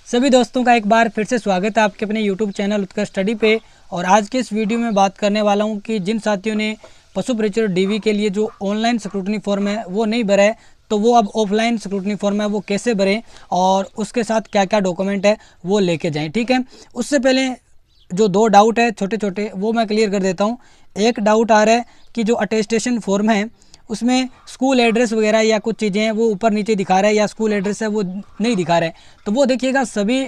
सभी दोस्तों का एक बार फिर से स्वागत है आपके अपने YouTube चैनल उत्कर्ष स्टडी पे। और आज के इस वीडियो में बात करने वाला हूं कि जिन साथियों ने पशु परिचय डीवी के लिए जो ऑनलाइन स्क्रूटनी फॉर्म है वो नहीं भरा है, तो वो अब ऑफलाइन स्क्रूटनी फॉर्म है वो कैसे भरें और उसके साथ क्या क्या डॉक्यूमेंट है वो लेके जाएं। ठीक है, उससे पहले जो दो डाउट है छोटे छोटे वो मैं क्लियर कर देता हूँ। एक डाउट आ रहा है कि जो अटेस्टेशन फॉर्म है उसमें स्कूल एड्रेस वगैरह या कुछ चीज़ें हैं वो ऊपर नीचे दिखा रहा है या स्कूल एड्रेस है वो नहीं दिखा रहा है, तो वो देखिएगा सभी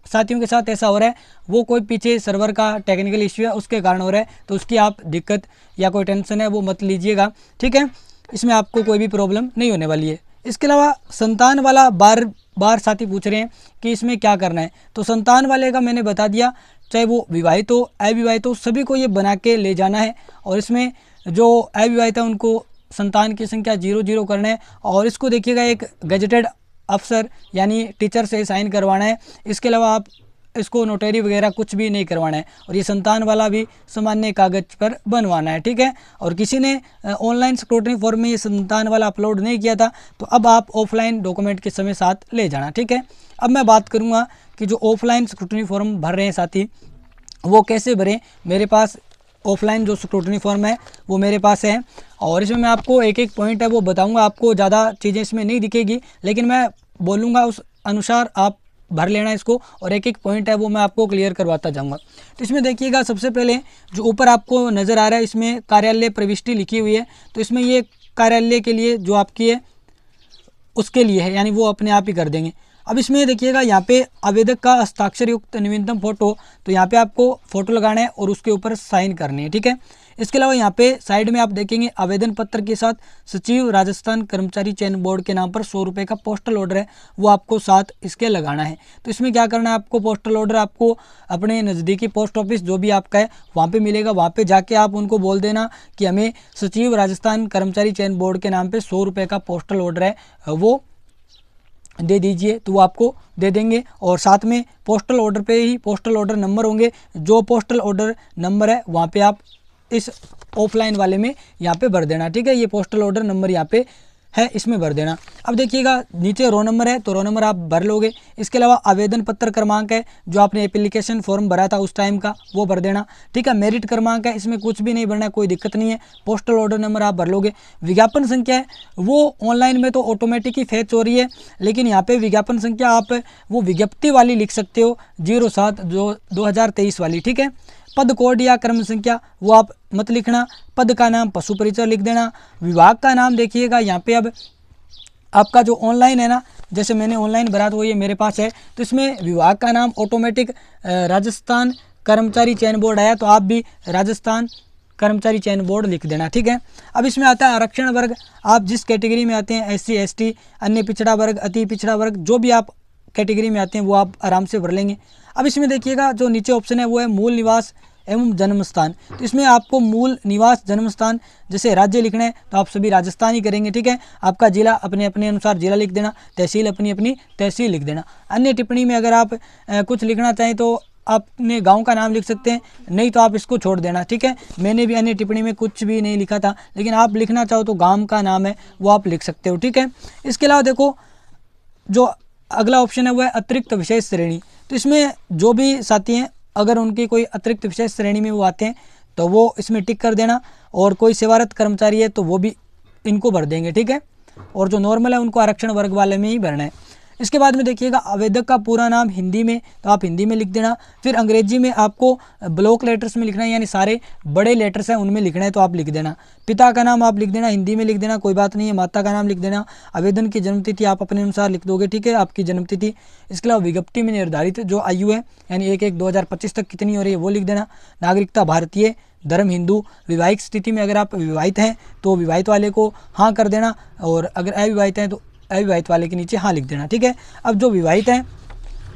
साथियों के साथ ऐसा हो रहा है। वो कोई पीछे सर्वर का टेक्निकल इश्यू है उसके कारण हो रहा है, तो उसकी आप दिक्कत या कोई टेंशन है वो मत लीजिएगा। ठीक है, इसमें आपको कोई भी प्रॉब्लम नहीं होने वाली है। इसके अलावा संतान वाला बार बार साथी पूछ रहे हैं कि इसमें क्या करना है, तो संतान वाले का मैंने बता दिया, चाहे वो विवाहित हो अविवाहित हो सभी को ये बना के ले जाना है। और इसमें जो अविवाहित है उनको संतान की संख्या 00 करना है और इसको देखिएगा एक गजेटेड अफसर यानी टीचर से साइन करवाना है। इसके अलावा आप इसको नोटरी वगैरह कुछ भी नहीं करवाना है और ये संतान वाला भी सामान्य कागज पर बनवाना है। ठीक है, और किसी ने ऑनलाइन स्क्रूटनी फॉर्म में ये संतान वाला अपलोड नहीं किया था तो अब आप ऑफलाइन डॉक्यूमेंट के समय साथ ले जाना। ठीक है, अब मैं बात करूँगा कि जो ऑफलाइन स्क्रूटनी फॉर्म भर रहे हैं साथी वो कैसे भरें। मेरे पास ऑफलाइन जो स्क्रूटनी फॉर्म है वो मेरे पास है और इसमें मैं आपको एक एक पॉइंट है वो बताऊंगा। आपको ज़्यादा चीज़ें इसमें नहीं दिखेगी लेकिन मैं बोलूँगा उस अनुसार आप भर लेना इसको, और एक एक पॉइंट है वो मैं आपको क्लियर करवाता जाऊँगा। तो इसमें देखिएगा सबसे पहले जो ऊपर आपको नज़र आ रहा है इसमें कार्यालय प्रविष्टि लिखी हुई है, तो इसमें ये कार्यालय के लिए जो आपकी है उसके लिए है, यानी वो अपने आप ही कर देंगे। अब इसमें देखिएगा यहाँ पे आवेदक का हस्ताक्षर युक्त नवीनतम फोटो, तो यहाँ पे आपको फ़ोटो लगाना है और उसके ऊपर साइन करनी है। ठीक है, इसके अलावा यहाँ पे साइड में आप देखेंगे आवेदन पत्र के साथ सचिव राजस्थान कर्मचारी चयन बोर्ड के नाम पर 100 रुपये का पोस्टल ऑर्डर है वो आपको साथ इसके लगाना है। तो इसमें क्या करना है, आपको पोस्टल ऑर्डर आपको अपने नज़दीकी पोस्ट ऑफिस जो भी आपका है वहाँ पे मिलेगा, वहाँ पे जाके आप उनको बोल देना कि हमें सचिव राजस्थान कर्मचारी चयन बोर्ड के नाम पर 100 रुपये का पोस्टल ऑर्डर है वो दे दीजिए, तो वो आपको दे देंगे। और साथ में पोस्टल ऑर्डर पे ही पोस्टल ऑर्डर नंबर होंगे, जो पोस्टल ऑर्डर नंबर है वहाँ पे आप इस ऑफलाइन वाले में यहाँ पे भर देना। ठीक है, ये पोस्टल ऑर्डर नंबर यहाँ पे है इसमें भर देना। अब देखिएगा नीचे रो नंबर है तो रो नंबर आप भर लोगे। इसके अलावा आवेदन पत्र क्रमांक है जो आपने एप्लीकेशन फॉर्म भरा था उस टाइम का वो भर देना। ठीक है, मेरिट क्रमांक है इसमें कुछ भी नहीं भरना है, कोई दिक्कत नहीं है। पोस्टल ऑर्डर नंबर आप भर लोगे। विज्ञापन संख्या है वो ऑनलाइन में तो ऑटोमेटिक ही फेच हो रही है, लेकिन यहाँ पे विज्ञापन संख्या आप वो विज्ञप्ति वाली लिख सकते हो 07/2023 वाली। ठीक है, पद कोड या क्रम संख्या वो आप मत लिखना। पद का नाम पशु परिचय लिख देना। विभाग का नाम देखिएगा यहाँ पे अब आपका जो ऑनलाइन है ना, जैसे मैंने ऑनलाइन भरा तो ये मेरे पास है, तो इसमें विभाग का नाम ऑटोमेटिक राजस्थान कर्मचारी चयन बोर्ड आया तो आप भी राजस्थान कर्मचारी चयन बोर्ड लिख देना। ठीक है, अब इसमें आता है आरक्षण वर्ग। आप जिस कैटेगरी में आते हैं SC ST अन्य पिछड़ा वर्ग अति पिछड़ा वर्ग जो भी आप कैटेगरी में आते हैं वो आप आराम से भर लेंगे। अब इसमें देखिएगा जो नीचे ऑप्शन है वो है मूल निवास एवं जन्म स्थान, तो इसमें आपको मूल निवास जन्म स्थान जैसे राज्य लिखना है तो आप सभी राजस्थान ही करेंगे। ठीक है, आपका जिला अपने अपने अनुसार जिला लिख देना, तहसील अपनी अपनी तहसील लिख देना। अन्य टिप्पणी में अगर आप कुछ लिखना चाहें तो अपने गांव का नाम लिख सकते हैं, नहीं तो आप इसको छोड़ देना। ठीक है, मैंने भी अन्य टिप्पणी में कुछ भी नहीं लिखा था, लेकिन आप लिखना चाहो तो गाँव का नाम है वो आप लिख सकते हो। ठीक है, इसके अलावा देखो जो अगला ऑप्शन है वो है अतिरिक्त विशेष श्रेणी, तो इसमें जो भी साथी हैं अगर उनकी कोई अतिरिक्त विशेष श्रेणी में वो आते हैं तो वो इसमें टिक कर देना, और कोई सेवारत कर्मचारी है तो वो भी इनको भर देंगे। ठीक है, और जो नॉर्मल है उनको आरक्षण वर्ग वाले में ही भरना है। इसके बाद में देखिएगा आवेदक का पूरा नाम हिंदी में तो आप हिंदी में लिख देना। फिर अंग्रेजी में आपको ब्लॉक लेटर्स में लिखना है, यानी सारे बड़े लेटर्स हैं उनमें लिखना है तो आप लिख देना। पिता का नाम आप लिख देना, हिंदी में लिख देना, कोई बात नहीं है। माता का नाम लिख देना। आवेदन की जन्मतिथि आप अपने अनुसार लिख दोगे। ठीक है, आपकी जन्मतिथि। इसके अलावा विज्ञप्ति में निर्धारित जो आयु है यानी 1/1/2025 तक कितनी हो रही है वो लिख देना। नागरिकता भारतीय, धर्म हिंदू। विवाहित स्थिति में अगर आप विवाहित हैं तो विवाहित वाले को हाँ कर देना, और अगर अविवाहित हैं तो अविवाहित वाले के नीचे हाँ लिख देना। ठीक है, अब जो विवाहित हैं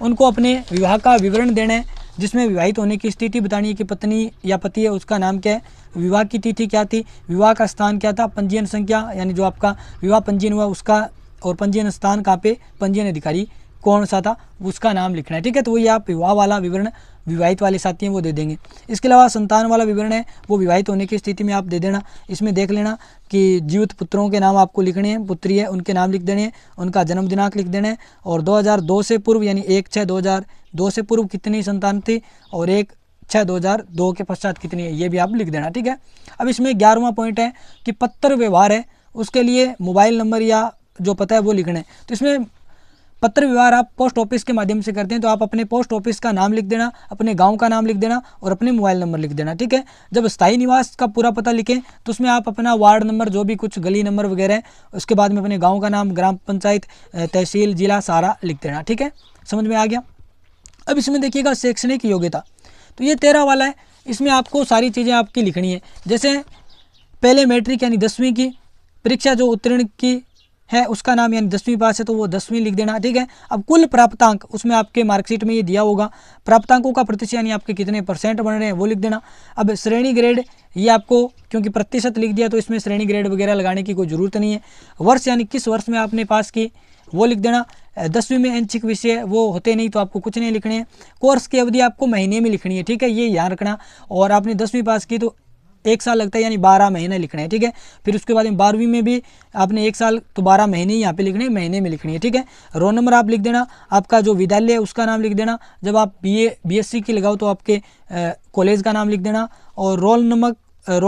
उनको अपने विवाह का विवरण देना है जिसमें विवाहित होने की स्थिति बतानी है कि पत्नी या पति है उसका नाम क्या है, विवाह की तिथि क्या थी, विवाह का स्थान क्या था, पंजीयन संख्या यानी जो आपका विवाह पंजीयन हुआ उसका, और पंजीयन स्थान कहाँ पे पंजीयन अधिकारी कौन सा था उसका नाम लिखना है, ठीक है। तो वही आप विवाह वाला विवरण विवाहित वाले साथी हैं वो दे देंगे। इसके अलावा संतान वाला विवरण है वो विवाहित होने की स्थिति में आप दे देना। इसमें देख लेना कि जीवित पुत्रों के नाम आपको लिखने हैं, पुत्री है उनके नाम लिख देने हैं, उनका जन्म दिनांक लिख देना है, और 2002 से पूर्व यानी 1/6/2002 से पूर्व कितनी संतान थी और 1/6/2002 के पश्चात कितनी है, ये भी आप लिख देना, ठीक है। अब इसमें 11वां पॉइंट है कि पत्र व्यवहार है उसके लिए मोबाइल नंबर या जो पता है वो लिखना है। तो इसमें पत्र व्यवहार आप पोस्ट ऑफिस के माध्यम से करते हैं तो आप अपने पोस्ट ऑफिस का नाम लिख देना, अपने गांव का नाम लिख देना और अपने मोबाइल नंबर लिख देना, ठीक है। जब स्थायी निवास का पूरा पता लिखें तो उसमें आप अपना वार्ड नंबर जो भी कुछ गली नंबर वगैरह है, उसके बाद में अपने गांव का नाम, ग्राम पंचायत, तहसील, जिला सारा लिख देना, ठीक है। समझ में आ गया। अब इसमें देखिएगा शैक्षणिक योग्यता, तो ये 13 वाला है। इसमें आपको सारी चीज़ें आपकी लिखनी है। जैसे पहले मैट्रिक यानी 10वीं की परीक्षा जो उत्तीर्ण की है उसका नाम, यानी 10वीं पास है तो वो 10वीं लिख देना, ठीक है। अब कुल प्राप्तांक उसमें आपके मार्कशीट में ये दिया होगा, प्राप्तांकों का प्रतिशत यानी आपके कितने % बन रहे हैं वो लिख देना। अब श्रेणी ग्रेड ये आपको क्योंकि प्रतिशत लिख दिया तो इसमें श्रेणी ग्रेड वगैरह लगाने की कोई ज़रूरत नहीं है। वर्ष यानी किस वर्ष में आपने पास की वो लिख देना। 10वीं में ऐच्छिक विषय वो होते नहीं तो आपको कुछ नहीं लिखने हैं। कोर्स की अवधि आपको महीने में लिखनी है, ठीक है, ये याद रखना। और आपने 10वीं पास की तो 1 साल लगता है यानी 12 महीने लिखने हैं, ठीक है। फिर उसके बाद में 12वीं में भी आपने 1 साल तो 12 महीने ही यहाँ पे लिखने हैं, महीने में लिखनी है, ठीक है। रोल नंबर आप लिख देना, आपका जो विद्यालय है उसका नाम लिख देना। जब आप BSc की लगाओ तो आपके कॉलेज का नाम लिख देना। और रोल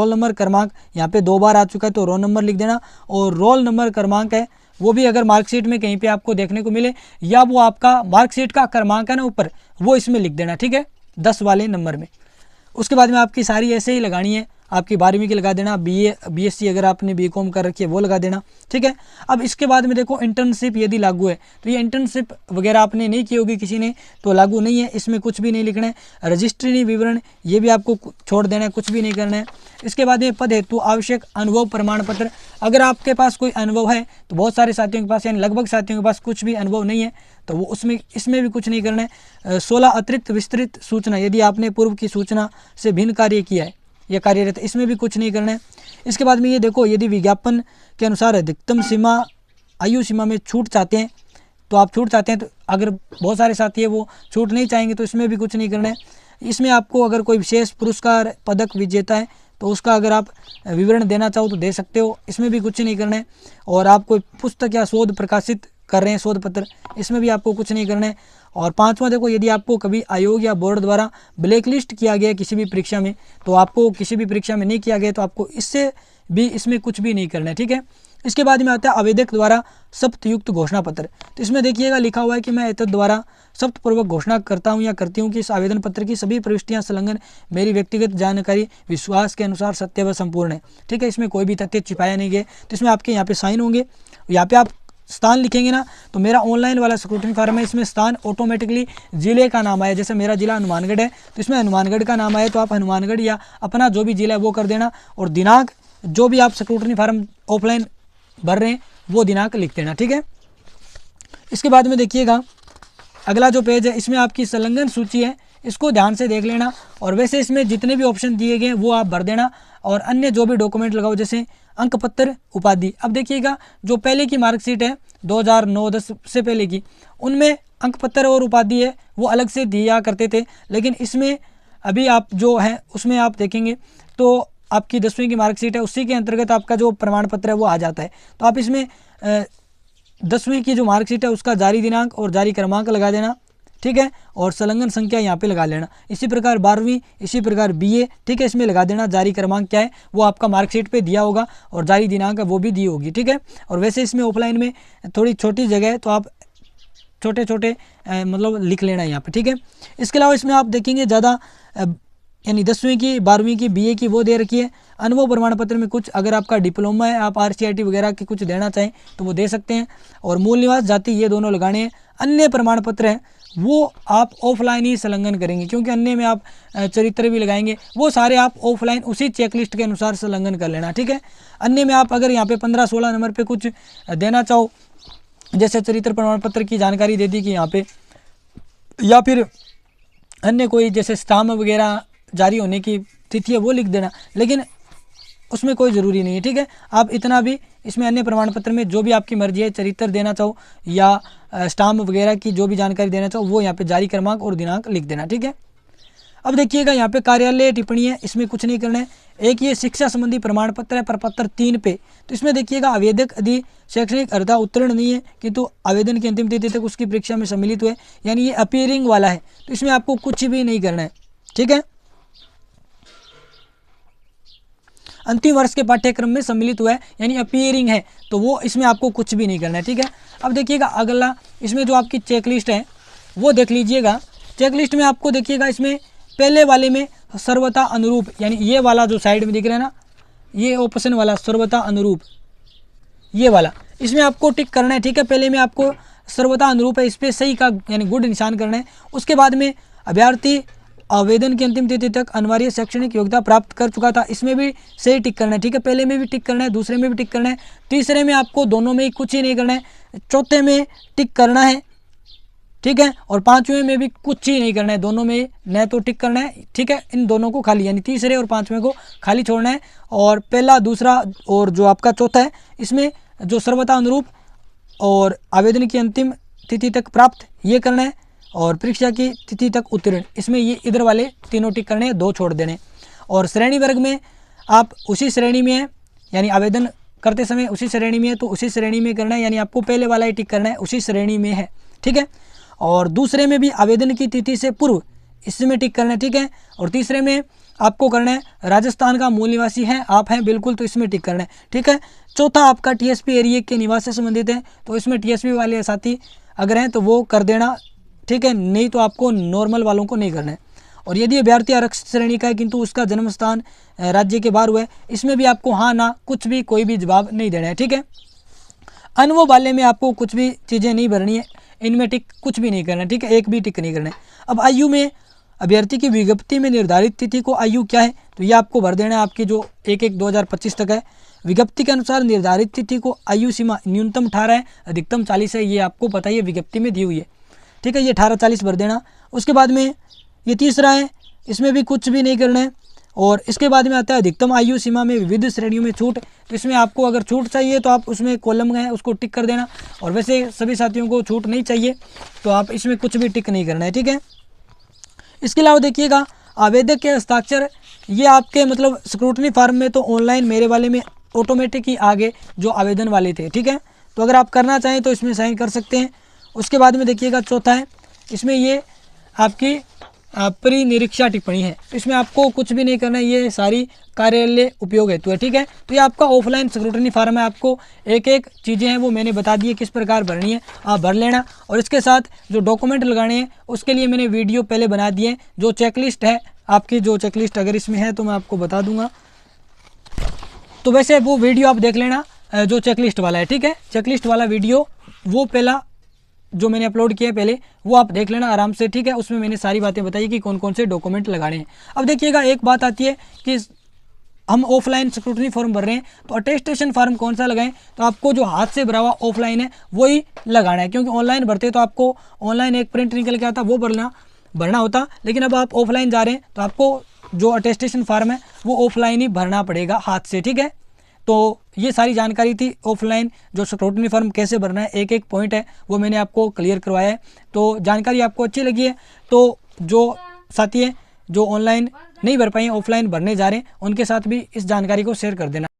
नंबर क्रमांक यहाँ पे 2 बार आ चुका है तो रोल नंबर लिख देना। और रोल नंबर क्रमांक है वो भी अगर मार्कशीट में कहीं पे आपको देखने को मिले या वो आपका मार्कशीट का क्रमांक है ना ऊपर, वो इसमें लिख देना, ठीक है, 10 वाले नंबर में। उसके बाद में आपकी सारी ऐसे ही लगानी है। आपकी 12वीं की लगा देना, BSc अगर आपने BCom कर रखी है वो लगा देना, ठीक है। अब इसके बाद में देखो इंटर्नशिप यदि लागू है तो ये इंटर्नशिप वगैरह आपने नहीं की होगी किसी ने तो लागू नहीं है, इसमें कुछ भी नहीं लिखना है। रजिस्ट्री विवरण ये भी आपको छोड़ देना है, कुछ भी नहीं करना है। इसके बाद में पद हेतु आवश्यक अनुभव प्रमाण पत्र, अगर आपके पास कोई अनुभव है तो बहुत सारे साथियों के पास यानी लगभग साथियों के पास कुछ भी अनुभव नहीं है तो वो इसमें भी कुछ नहीं करना है। 16 अतिरिक्त विस्तृत सूचना, यदि आपने पूर्व की सूचना से भिन्न कार्य किया है या कार्यरत, इसमें भी कुछ नहीं करना है। इसके बाद में ये देखो यदि विज्ञापन के अनुसार अधिकतम सीमा आयु सीमा में छूट चाहते हैं तो आप छूट चाहते हैं, तो अगर बहुत सारे साथी है वो छूट नहीं चाहेंगे तो इसमें भी कुछ नहीं करना है। इसमें आपको अगर कोई विशेष पुरस्कार पदक विजेता है तो उसका अगर आप विवरण देना चाहो तो दे सकते हो, इसमें भी कुछ नहीं करना है। और आप कोई पुस्तक या शोध प्रकाशित कर रहे हैं, शोध पत्र, इसमें भी आपको कुछ नहीं करना है। और 5वां देखो यदि आपको कभी आयोग या बोर्ड द्वारा ब्लैक लिस्ट किया गया किसी भी परीक्षा में तो आपको किसी भी परीक्षा में नहीं किया गया तो आपको इसमें कुछ भी नहीं करना है, ठीक है। इसके बाद में आता है आवेदक द्वारा शब्दयुक्त घोषणा पत्र, तो इसमें देखिएगा लिखा हुआ है कि मैं एतद द्वारा शब्दपूर्वक घोषणा करता हूं या करती हूं कि इस आवेदन पत्र की सभी प्रविष्टियां संलग्न मेरी व्यक्तिगत जानकारी विश्वास के अनुसार सत्य व संपूर्ण है, ठीक है। इसमें कोई भी तथ्य छिपाया नहीं गया। तो इसमें आपके यहाँ पे साइन होंगे, यहाँ पे आप स्थान लिखेंगे ना तो मेरा ऑनलाइन वाला स्क्रूटनी फॉर्म है, इसमें स्थान ऑटोमेटिकली जिले का नाम आया, जैसे मेरा जिला हनुमानगढ़ है तो इसमें हनुमानगढ़ का नाम आया तो आप हनुमानगढ़ या अपना जो भी जिला है वो कर देना। और दिनांक जो भी आप स्क्रूटनी फॉर्म ऑफलाइन भर रहे हैं वो दिनांक लिख देना, ठीक है। इसके बाद में देखिएगा अगला जो पेज है इसमें आपकी संलग्न सूची है, इसको ध्यान से देख लेना। और वैसे इसमें जितने भी ऑप्शन दिए गए वो आप भर देना। और अन्य जो भी डॉक्यूमेंट लगाओ जैसे अंक पत्र, उपाधि। अब देखिएगा जो पहले की मार्कशीट है 2009-10 से पहले की, उनमें अंक पत्र और उपाधि है वो अलग से दिया करते थे, लेकिन इसमें अभी आप जो है उसमें आप देखेंगे तो आपकी 10वीं की मार्कशीट है उसी के अंतर्गत आपका जो प्रमाण पत्र है वो आ जाता है। तो आप इसमें 10वीं की जो मार्कशीट है उसका जारी दिनांक और जारी क्रमांक लगा देना, ठीक है। और संलग्न संख्या यहाँ पे लगा लेना। इसी प्रकार 12वीं, इसी प्रकार BA, ठीक है, इसमें लगा देना जारी क्रमांक क्या है वो आपका मार्कशीट पे दिया होगा और जारी दिनांक है वो भी दी होगी, ठीक है। और वैसे इसमें ऑफलाइन में थोड़ी छोटी जगह है तो आप छोटे छोटे मतलब लिख लेना यहाँ पे, ठीक है। इसके अलावा इसमें आप देखेंगे ज़्यादा यानी 10वीं की, 12वीं की, BA की वो दे रखी है। अनुभव प्रमाण पत्र में कुछ अगर आपका डिप्लोमा है, आप RCIT वगैरह के कुछ देना चाहें तो वो दे सकते हैं। और मूल निवास, जाति ये दोनों लगाने हैं। अन्य प्रमाण पत्र हैं वो आप ऑफलाइन ही संलग्न करेंगे, क्योंकि अन्य में आप चरित्र भी लगाएंगे, वो सारे आप ऑफलाइन उसी चेकलिस्ट के अनुसार संलग्न कर लेना, ठीक है। अन्य में आप अगर यहाँ पे 15-16 नंबर पे कुछ देना चाहो, जैसे चरित्र प्रमाण पत्र की जानकारी दे दी कि यहाँ पे, या फिर अन्य कोई जैसे स्टाम्प वगैरह जारी होने की तिथि है वो लिख देना। लेकिन उसमें कोई ज़रूरी नहीं है, ठीक है। आप इतना भी इसमें अन्य प्रमाण पत्र में जो भी आपकी मर्जी है, चरित्र देना चाहो या स्टाम्प वगैरह की जो भी जानकारी देना चाहो वो यहाँ पे जारी क्रमांक और दिनांक लिख देना, ठीक है। अब देखिएगा यहाँ पे कार्यालय टिप्पणी है, इसमें कुछ नहीं करना है। एक ये शिक्षा संबंधी प्रमाण पत्र है प्रपत्र 3 पे, तो इसमें देखिएगा आवेदक यदि शैक्षणिक अर्हता उत्तीर्ण नहीं है किंतु आवेदन की अंतिम तिथि तक उसकी परीक्षा में सम्मिलित हुए, यानी ये अपीयरिंग वाला है, तो इसमें आपको कुछ भी नहीं करना है, ठीक है। अंतिम वर्ष के पाठ्यक्रम में सम्मिलित हुआ है यानी अपीयरिंग है, तो वो इसमें आपको कुछ भी नहीं करना है, ठीक है। अब देखिएगा अगला इसमें जो आपकी चेकलिस्ट है वो देख लीजिएगा। चेकलिस्ट में आपको देखिएगा इसमें पहले वाले में सर्वथा अनुरूप, यानी ये वाला जो साइड में दिख रहा है ना, ये ऑप्शन वाला सर्वथा अनुरूप, ये वाला, इसमें आपको टिक करना है, ठीक है। पहले में आपको सर्वथा अनुरूप है, इस पर सही का यानी गुड निशान करना है। उसके बाद में अभ्यर्थी आवेदन की अंतिम तिथि तक अनिवार्य शैक्षणिक योग्यता प्राप्त कर चुका था, इसमें भी सही टिक करना है, ठीक है। पहले में भी टिक करना है, दूसरे में भी टिक करना है, तीसरे में आपको दोनों में कुछ ही नहीं करना है, चौथे में टिक करना है, ठीक है। और पांचवें में भी कुछ ही नहीं करना है, दोनों में न तो टिक करना है, ठीक है। इन दोनों को खाली यानी तीसरे और पांचवें को खाली छोड़ना है। और पहला, दूसरा और जो आपका चौथा है इसमें जो सर्वथा अनुरूप और आवेदन की अंतिम तिथि तक प्राप्त ये करना है, और परीक्षा की तिथि तक उत्तीर्ण, इसमें ये इधर वाले तीनों टिक करने हैं, 2 छोड़ देने। और श्रेणी वर्ग में आप उसी श्रेणी में है यानी आवेदन करते समय उसी श्रेणी में है तो उसी श्रेणी में करना है, यानी आपको पहले वाला ही टिक करना है, उसी श्रेणी में है, ठीक है। और दूसरे में भी आवेदन की तिथि से पूर्व इसमें टिक करना है, ठीक है। और तीसरे में आपको करना है राजस्थान का मूल निवासी है आप हैं बिल्कुल, तो इसमें टिक करना है, ठीक है। चौथा आपका टीएसपी एरिया के निवास से संबंधित है, तो इसमें टीएसपी वाले साथी अगर हैं तो वो कर देना, ठीक है, नहीं तो आपको नॉर्मल वालों को नहीं करना है। और यदि अभ्यर्थी आरक्षित श्रेणी का है किंतु उसका जन्म स्थान राज्य के बाहर हुआ है, इसमें भी आपको हाँ ना कुछ भी कोई भी जवाब नहीं देना है, ठीक है। अनुभव वाले में आपको कुछ भी चीज़ें नहीं भरनी है, इनमें टिक कुछ भी नहीं करना है, ठीक है, एक भी टिक नहीं करना है। अब आयु में अभ्यर्थी की विज्ञप्ति में निर्धारित तिथि को आयु क्या है, तो ये आपको भर देना है, आपकी जो 1/1/2025 तक है। विज्ञप्ति के अनुसार निर्धारित तिथि को आयु सीमा न्यूनतम 18 है, अधिकतम 40 है, ये आपको पता ही है, विज्ञप्ति में दी हुई है, ठीक है। ये 18-40 भर देना। उसके बाद में ये तीसरा है, इसमें भी कुछ भी नहीं करना है। और इसके बाद में आता है अधिकतम आयु सीमा में विविध श्रेणियों में छूट, तो इसमें आपको अगर छूट चाहिए तो आप उसमें कॉलम है उसको टिक कर देना, और वैसे सभी साथियों को छूट नहीं चाहिए तो आप इसमें कुछ भी टिक नहीं करना है, ठीक है। इसके अलावा देखिएगा आवेदक के हस्ताक्षर, ये आपके मतलब स्क्रूटनी फॉर्म में तो ऑनलाइन, मेरे वाले में ऑटोमेटिक ही आगे जो आवेदन वाले थे, ठीक है। तो अगर आप करना चाहें तो इसमें साइन कर सकते हैं। उसके बाद में देखिएगा चौथा है, इसमें ये आपकी परिनिरीक्षा टिप्पणी है, तो इसमें आपको कुछ भी नहीं करना है, ये सारी कार्यालय उपयोग हेतु है, ठीक है। तो ये आपका ऑफलाइन स्क्रूटनी फॉर्म है, आपको एक एक चीज़ें हैं वो मैंने बता दी है किस प्रकार भरनी है, आप भर लेना। और इसके साथ जो डॉक्यूमेंट लगाने हैं उसके लिए मैंने वीडियो पहले बना दिए, जो चेकलिस्ट है आपकी, जो चेकलिस्ट अगर इसमें है तो मैं आपको बता दूंगा, तो वैसे वो वीडियो आप देख लेना जो चेकलिस्ट वाला है, ठीक है। चेकलिस्ट वाला वीडियो वो पहला जो मैंने अपलोड किया है पहले, वो आप देख लेना आराम से, ठीक है। उसमें मैंने सारी बातें बताई कि कौन कौन से डॉक्यूमेंट लगाने हैं। अब देखिएगा एक बात आती है कि हम ऑफलाइन स्क्रूटनी फॉर्म भर रहे हैं तो अटेस्टेशन फॉर्म कौन सा लगाएं, तो आपको जो हाथ से भरा हुआ ऑफलाइन है वही लगाना है, क्योंकि ऑनलाइन भरते तो आपको ऑनलाइन एक प्रिंट निकल के आता वो भरना होता, लेकिन अब आप ऑफलाइन जा रहे हैं तो आपको जो अटेस्टेशन फॉर्म है वो ऑफलाइन ही भरना पड़ेगा हाथ से, ठीक है। तो ये सारी जानकारी थी ऑफलाइन जो स्क्रूटनी फॉर्म कैसे भरना है, एक एक पॉइंट है वो मैंने आपको क्लियर करवाया है। तो जानकारी आपको अच्छी लगी है तो जो साथी हैं जो ऑनलाइन नहीं भर पाए ऑफलाइन भरने जा रहे हैं उनके साथ भी इस जानकारी को शेयर कर देना।